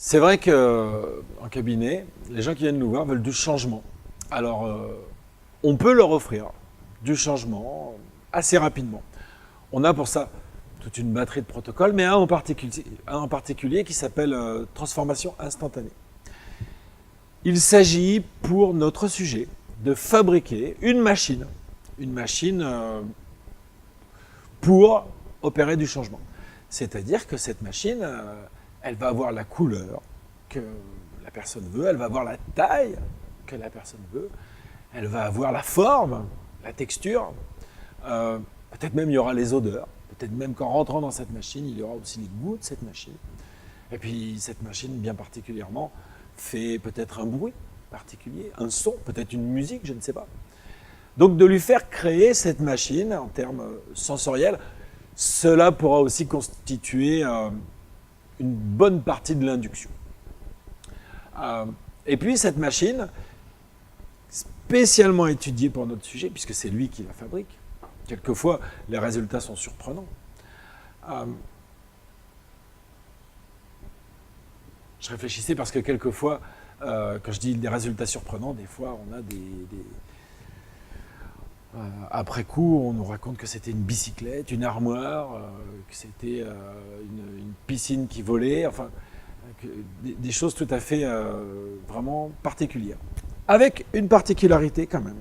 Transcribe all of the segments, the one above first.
C'est vrai qu'en cabinet, les gens qui viennent nous voir veulent du changement. Alors, on peut leur offrir du changement assez rapidement. On a pour ça toute une batterie de protocoles, mais un en particulier qui s'appelle transformation instantanée. Il s'agit pour notre sujet de fabriquer une machine pour opérer du changement. C'est-à-dire que cette machine, elle va avoir la couleur que la personne veut, elle va avoir la taille que la personne veut, elle va avoir la forme, la texture, peut-être même il y aura les odeurs, peut-être même qu'en rentrant dans cette machine, il y aura aussi les goûts de cette machine. Et puis cette machine, bien particulièrement, fait peut-être un bruit particulier, un son, peut-être une musique, je ne sais pas. Donc de lui faire créer cette machine en termes sensoriels, cela pourra aussi constituer une bonne partie de l'induction. Et puis cette machine, spécialement étudiée pour notre sujet, puisque c'est lui qui la fabrique, quelquefois les résultats sont surprenants. Je réfléchissais parce que quelquefois, quand je dis des résultats surprenants, des fois on a après coup, on nous raconte que c'était une bicyclette, une armoire, que c'était une piscine qui volait, enfin, des choses tout à fait vraiment particulières. Avec une particularité quand même,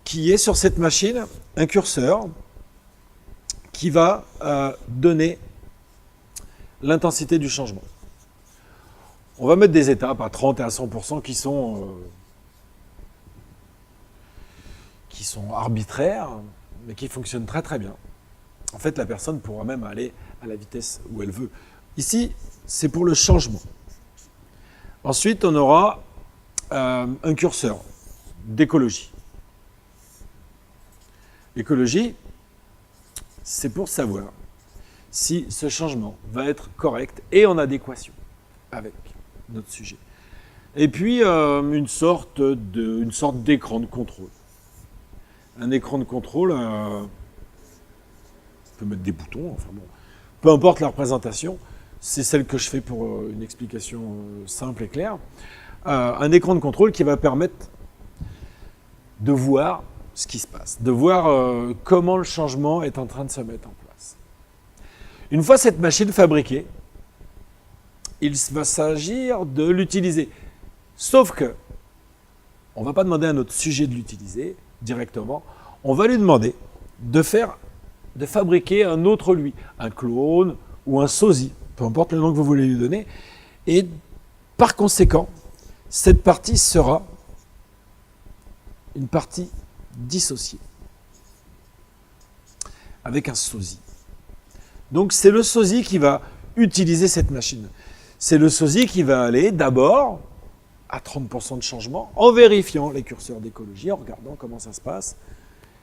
qui est sur cette machine un curseur qui va donner l'intensité du changement. On va mettre des étapes à 30 et à 100% qui sont arbitraires, mais qui fonctionnent très très bien. En fait, la personne pourra même aller à la vitesse où elle veut. Ici, c'est pour le changement. Ensuite, on aura un curseur d'écologie. L'écologie, c'est pour savoir si ce changement va être correct et en adéquation avec notre sujet. Et puis, une sorte d'écran de contrôle. Un écran de contrôle, on peut mettre des boutons, enfin bon, peu importe la représentation, c'est celle que je fais pour une explication simple et claire. Un écran de contrôle qui va permettre de voir ce qui se passe, de voir comment le changement est en train de se mettre en place. Une fois cette machine fabriquée, il va s'agir de l'utiliser. Sauf que, on ne va pas demander à notre sujet de l'utiliser directement, on va lui demander de fabriquer un autre lui, un clone ou un sosie, peu importe le nom que vous voulez lui donner, et par conséquent, cette partie sera une partie dissociée, avec un sosie. Donc c'est le sosie qui va utiliser cette machine. C'est le sosie qui va aller d'abord à 30% de changement, en vérifiant les curseurs d'écologie, en regardant comment ça se passe,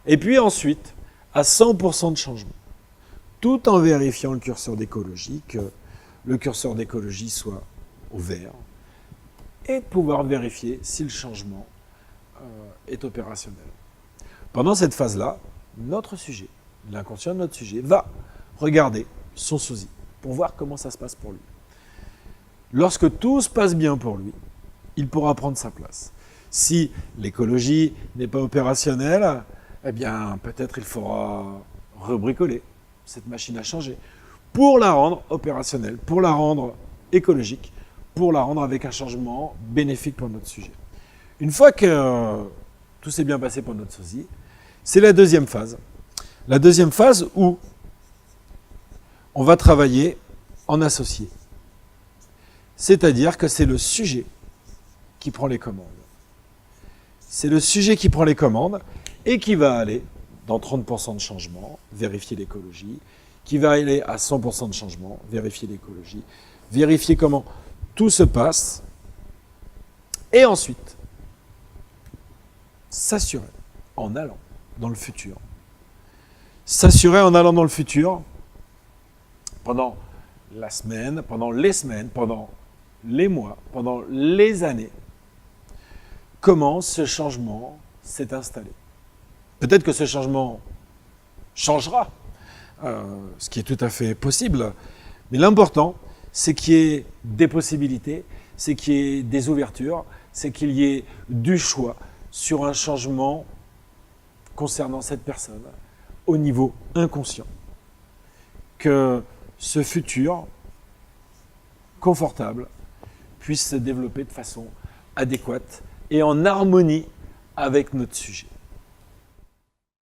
et puis ensuite à 100% de changement, tout en vérifiant le curseur d'écologie, que le curseur d'écologie soit au vert, et pouvoir vérifier si le changement est opérationnel. Pendant cette phase-là, notre sujet, l'inconscient de notre sujet, va regarder son sosie pour voir comment ça se passe pour lui. Lorsque tout se passe bien pour lui, il pourra prendre sa place. Si l'écologie n'est pas opérationnelle, eh bien, peut-être il faudra rebricoler. Cette machine a changé pour la rendre opérationnelle, pour la rendre écologique, pour la rendre avec un changement bénéfique pour notre sujet. Une fois que tout s'est bien passé pour notre sosie, c'est la deuxième phase. La deuxième phase où on va travailler en associé. C'est-à-dire que c'est le sujet qui prend les commandes. C'est le sujet qui prend les commandes et qui va aller dans 30% de changement, vérifier l'écologie, qui va aller à 100% de changement, vérifier l'écologie, vérifier comment tout se passe, et ensuite s'assurer en allant dans le futur. S'assurer en allant dans le futur pendant la semaine, pendant les mois, pendant les années, comment ce changement s'est installé. Peut-être que ce changement changera, ce qui est tout à fait possible, mais l'important, c'est qu'il y ait des possibilités, c'est qu'il y ait des ouvertures, c'est qu'il y ait du choix sur un changement concernant cette personne au niveau inconscient. Que ce futur confortable puisse se développer de façon adéquate et en harmonie avec notre sujet.